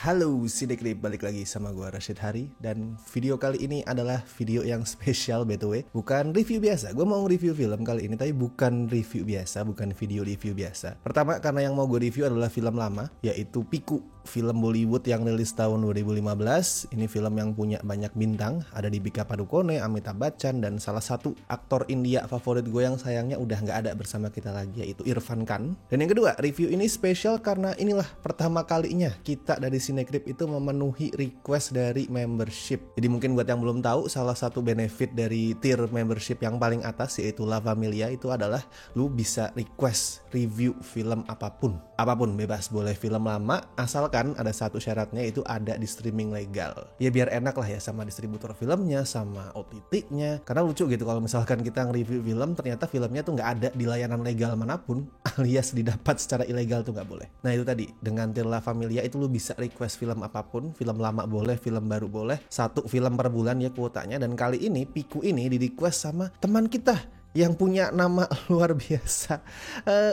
Halo Sidekrip, balik lagi sama gue Rashid Hari. Dan video kali ini adalah video yang spesial BTW. Bukan review biasa, gue mau review film kali ini. Tapi bukan review biasa, bukan video review biasa. Pertama karena yang mau gue review adalah film lama, yaitu Piku, film Bollywood yang rilis tahun 2015. Ini film yang punya banyak bintang. Ada Deepika Padukone, Amitabh Bachchan, dan salah satu aktor India favorit gue yang sayangnya udah gak ada bersama kita lagi, yaitu Irfan Khan. Dan yang kedua, review ini spesial karena inilah pertama kalinya kita dari Sinekrip itu memenuhi request dari membership. Jadi mungkin buat yang belum tahu, salah satu benefit dari tier membership yang paling atas yaitu La Familia itu adalah lu bisa request review film apapun. Apapun bebas, boleh film lama asalkan ada satu syaratnya, itu ada di streaming legal. Ya biar enak lah ya sama distributor filmnya, sama OTT-nya. Karena lucu gitu kalau misalkan kita nge-review film ternyata filmnya tuh nggak ada di layanan legal manapun, alias didapat secara ilegal tuh nggak boleh. Nah itu tadi, dengan tier La Familia itu lu bisa request film apapun, film lama boleh, film baru boleh, satu film per bulan ya kuotanya. Dan kali ini Piku ini di request sama teman kita yang punya nama luar biasa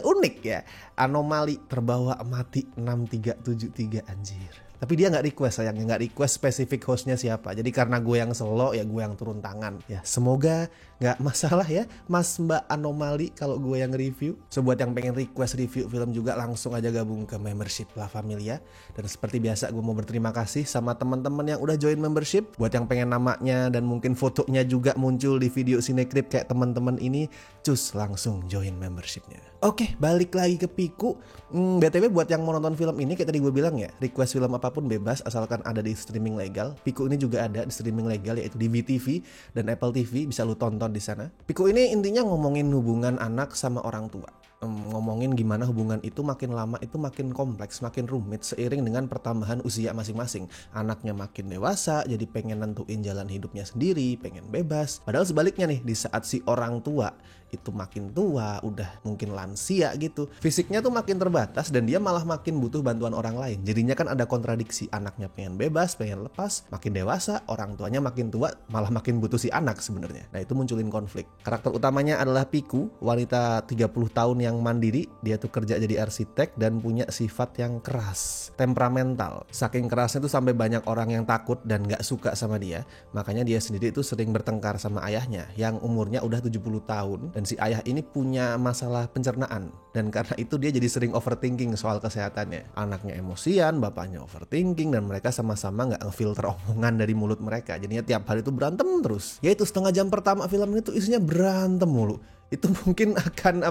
unik ya, Anomali Terbawa Mati 6373 anjir. Tapi dia nggak request, sayangnya nggak request spesifik hostnya siapa. Jadi karena gue yang selo ya gue yang turun tangan. Ya semoga nggak masalah ya Mas Mbak Anomali kalau gue yang review. So buat yang pengen request review film juga langsung aja gabung ke membership La Familia. Dan seperti biasa gue mau berterima kasih sama teman-teman yang udah join membership. Buat yang pengen namanya dan mungkin fotonya juga muncul di video Sinekrip kayak teman-teman ini, cus langsung join membershipnya. Oke, balik lagi ke Piku. BTW buat yang mau nonton film ini kayak tadi gue bilang ya, request film apapun bebas asalkan ada di streaming legal. Piku ini juga ada di streaming legal yaitu di VTV dan Apple TV, bisa lu tonton di sana. Piku ini intinya ngomongin hubungan anak sama orang tua. Ngomongin gimana hubungan itu makin lama itu makin kompleks, makin rumit seiring dengan pertambahan usia masing-masing. Anaknya makin dewasa, jadi pengen nentuin jalan hidupnya sendiri, pengen bebas. Padahal sebaliknya nih, di saat si orang tua itu makin tua, udah mungkin lansia gitu, fisiknya tuh makin terbatas dan dia malah makin butuh bantuan orang lain. Jadinya kan ada kontradiksi, anaknya pengen bebas, pengen lepas, makin dewasa, orang tuanya makin tua, malah makin butuh si anak sebenarnya. Nah itu munculin konflik. Karakter utamanya adalah Piku, wanita 30 tahun yang mandiri. Dia tuh kerja jadi arsitek dan punya sifat yang keras, temperamental. Saking kerasnya tuh sampai banyak orang yang takut dan gak suka sama dia. Makanya dia sendiri tuh sering bertengkar sama ayahnya yang umurnya udah 70 tahun. Dan si ayah ini punya masalah pencernaan. Dan karena itu dia jadi sering overthinking soal kesehatannya. Anaknya emosian, bapaknya overthinking, dan mereka sama-sama gak ngefilter omongan dari mulut mereka. Jadinya tiap hari tuh berantem terus. Yaitu setengah jam pertama film ini tuh isinya berantem mulu. Itu mungkin akan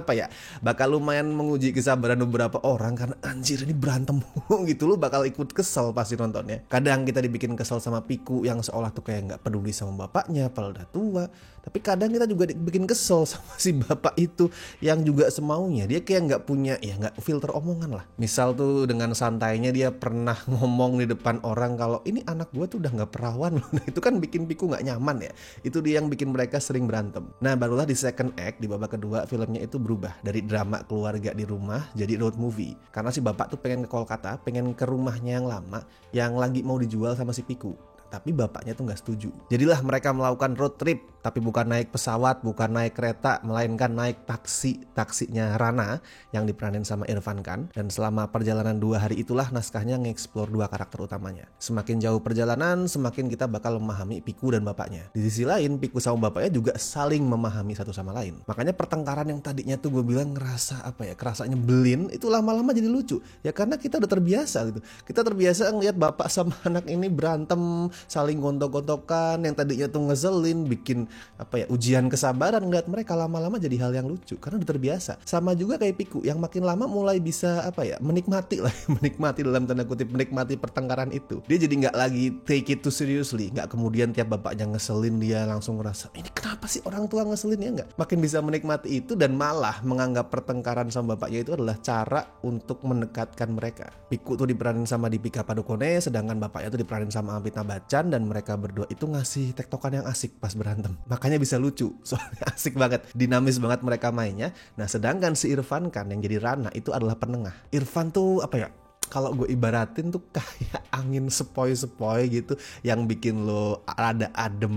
bakal lumayan menguji kesabaran beberapa orang karena anjir ini berantem gitu, lu bakal ikut kesel pasti nontonnya. Kadang kita dibikin kesel sama Piku yang seolah tuh kayak nggak peduli sama bapaknya padahal udah tua. Tapi kadang kita juga dibikin kesel sama si bapak itu yang juga semaunya. Dia kayak nggak punya, ya nggak filter omongan lah. Misal tuh dengan santainya dia pernah ngomong di depan orang kalau ini anak gue tuh udah nggak perawan loh. Nah itu kan bikin Piku nggak nyaman ya. Itu dia yang bikin mereka sering berantem. Nah barulah di second act, di babak kedua, filmnya itu berubah dari drama keluarga di rumah jadi road movie. Karena si bapak tuh pengen ke Kolkata, pengen ke rumahnya yang lama yang lagi mau dijual sama si Piku. Tapi bapaknya tuh gak setuju. Jadilah mereka melakukan road trip, tapi bukan naik pesawat, bukan naik kereta, melainkan naik taksi. Taksinya Rana yang diperanin sama Irfan Khan. Dan selama perjalanan 2 hari itulah naskahnya nge-explore 2 karakter utamanya. Semakin jauh perjalanan, semakin kita bakal memahami Piku dan bapaknya. Di sisi lain, Piku sama bapaknya juga saling memahami satu sama lain. Makanya pertengkaran yang tadinya tuh gue bilang kerasa nyebelin, itu lama-lama jadi lucu. Ya karena kita udah terbiasa gitu. Kita terbiasa ngeliat bapak sama anak ini berantem, saling gontok-gontokan, yang tadinya tuh ngeselin, bikin ujian kesabaran. Ngeliat mereka lama-lama jadi hal yang lucu karena udah terbiasa. Sama juga kayak Piku yang makin lama mulai bisa menikmati lah, menikmati dalam tanda kutip, menikmati pertengkaran itu. Dia jadi nggak lagi take it too seriously, nggak kemudian tiap bapaknya ngeselin dia langsung ngerasa ini kenapa sih orang tua ngeselin, ya nggak. Makin bisa menikmati itu dan malah menganggap pertengkaran sama bapaknya itu adalah cara untuk mendekatkan mereka. Piku tuh diperanin sama Deepika Padukone, sedangkan bapaknya tuh diperanin sama Amitabh Bachchan, dan mereka berdua itu ngasih tektokan yang asik pas berantem. Makanya bisa lucu, soalnya asik banget, dinamis banget mereka mainnya. Nah sedangkan si Irfan Khan yang jadi Rana itu adalah penengah. Irfan tuh kalau gue ibaratin tuh kayak angin sepoi-sepoi gitu, yang bikin lo rada adem,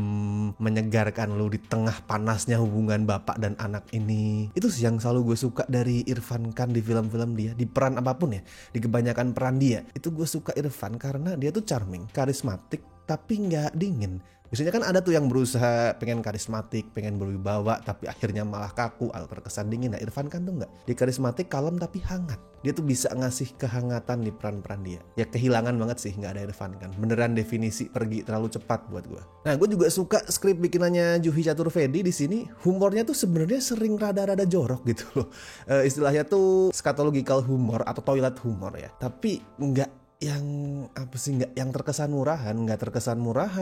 menyegarkan lo di tengah panasnya hubungan bapak dan anak ini. Itu sih yang selalu gue suka dari Irfan Khan di film-film dia, di peran apapun ya, di kebanyakan peran dia. Itu gue suka Irfan karena dia tuh charming, karismatik, tapi nggak dingin. Biasanya kan ada tuh yang berusaha pengen karismatik, pengen berwibawa, tapi akhirnya malah kaku atau terkesan dingin. Nah Irfan Khan tuh nggak. Dia karismatik, kalem, tapi hangat. Dia tuh bisa ngasih kehangatan di peran-peran dia. Ya kehilangan banget sih nggak ada Irfan Khan. Beneran definisi pergi terlalu cepat buat gue. Nah gue juga suka skrip bikinannya Juhi Caturvedi di sini. Humornya tuh sebenarnya sering rada-rada jorok gitu loh. Istilahnya tuh scatological humor atau toilet humor ya. Tapi nggak yang apa sih, nggak yang terkesan murahan,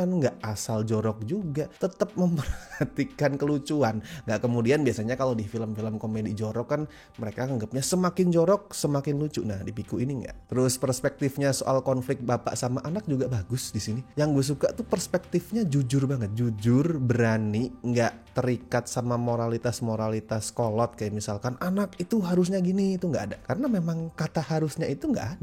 nggak asal jorok juga, tetap memperhatikan kelucuan. Nggak kemudian biasanya kalau di film-film komedi jorok kan mereka anggapnya semakin jorok semakin lucu. Nah di Piku ini nggak. Terus perspektifnya soal konflik bapak sama anak juga bagus di sini. Yang gue suka tuh perspektifnya jujur banget, jujur, berani, nggak terikat sama moralitas kolot kayak misalkan anak itu harusnya gini, itu nggak ada. Karena memang kata harusnya itu nggak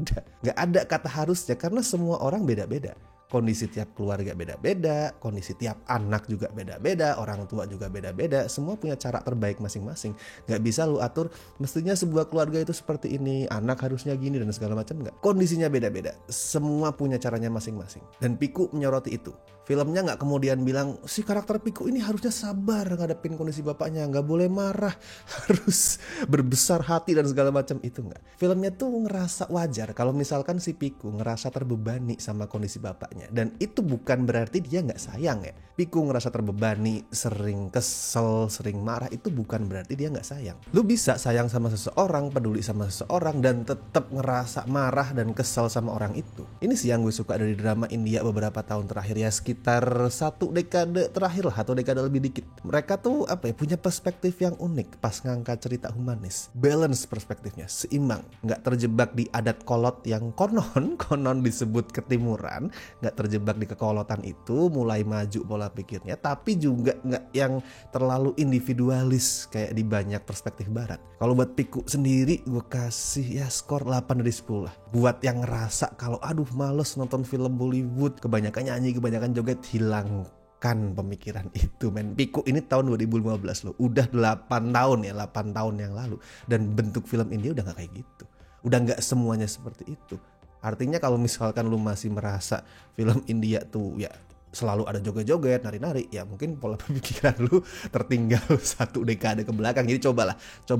ada kata harusnya, karena semua orang beda-beda. Kondisi tiap keluarga beda-beda, kondisi tiap anak juga beda-beda, orang tua juga beda-beda, semua punya cara terbaik masing-masing. Gak bisa lu atur, mestinya sebuah keluarga itu seperti ini, anak harusnya gini dan segala macam, gak. Kondisinya beda-beda, semua punya caranya masing-masing. Dan Piku menyoroti itu. Filmnya gak kemudian bilang, si karakter Piku ini harusnya sabar ngadepin kondisi bapaknya, gak boleh marah, harus berbesar hati dan segala macam, itu gak. Filmnya tuh ngerasa wajar kalau misalkan si Piku ngerasa terbebani sama kondisi bapaknya. Dan itu bukan berarti dia nggak sayang ya. Piku ngerasa terbebani, sering kesel, sering marah, itu bukan berarti dia nggak sayang. Lu bisa sayang sama seseorang, peduli sama seseorang, dan tetap ngerasa marah dan kesel sama orang itu. Ini sih yang gue suka dari drama India beberapa tahun terakhir ya, sekitar 1 dekade terakhir lah, atau dekade lebih dikit. Mereka tuh apa ya, punya perspektif yang unik pas ngangkat cerita humanis. Balance perspektifnya, seimbang, nggak terjebak di adat kolot yang konon disebut ketimuran, nggak terjebak di kekolotan itu, mulai maju pola pikirnya, tapi juga nggak yang terlalu individualis kayak di banyak perspektif barat. Kalau buat Piku sendiri gue kasih ya skor 8 dari 10 lah. Buat yang ngerasa kalau aduh males nonton film Bollywood, kebanyakan nyanyi, kebanyakan joget, hilangkan pemikiran itu men. Piku ini tahun 2015 loh, udah 8 tahun yang lalu, dan bentuk film India udah nggak kayak gitu, udah nggak semuanya seperti itu. Artinya kalau misalkan lu masih merasa film India tuh ya selalu ada joget-joget, nari-nari, ya mungkin pola pemikiran lu tertinggal 1 dekade ke belakang. Jadi coba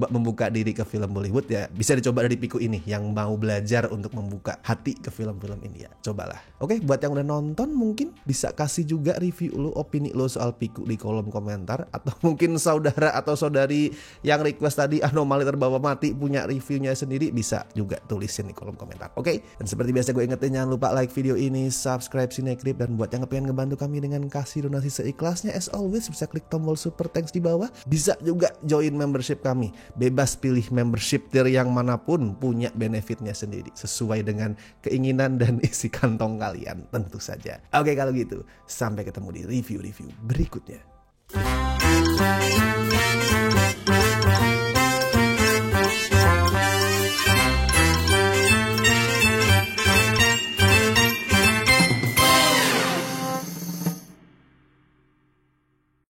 membuka diri ke film Bollywood ya. Bisa dicoba dari Piku ini yang mau belajar untuk membuka hati ke film-film India. Cobalah. Oke, buat yang udah nonton mungkin bisa kasih juga review lu, opini lu soal Piku di kolom komentar, atau mungkin saudara atau saudari yang request tadi Anomali Terbawa Mati punya reviewnya sendiri, bisa juga tulisin di kolom komentar. Oke, dan seperti biasa gue ingetin jangan lupa like video ini, subscribe Cinecrip, dan buat yang pengen bantu kami dengan kasih donasi seikhlasnya, as always bisa klik tombol super thanks di bawah. Bisa juga join membership kami, bebas pilih membership tier yang manapun, punya benefitnya sendiri sesuai dengan keinginan dan isi kantong kalian tentu saja. Oke, kalau gitu sampai ketemu di review-review berikutnya.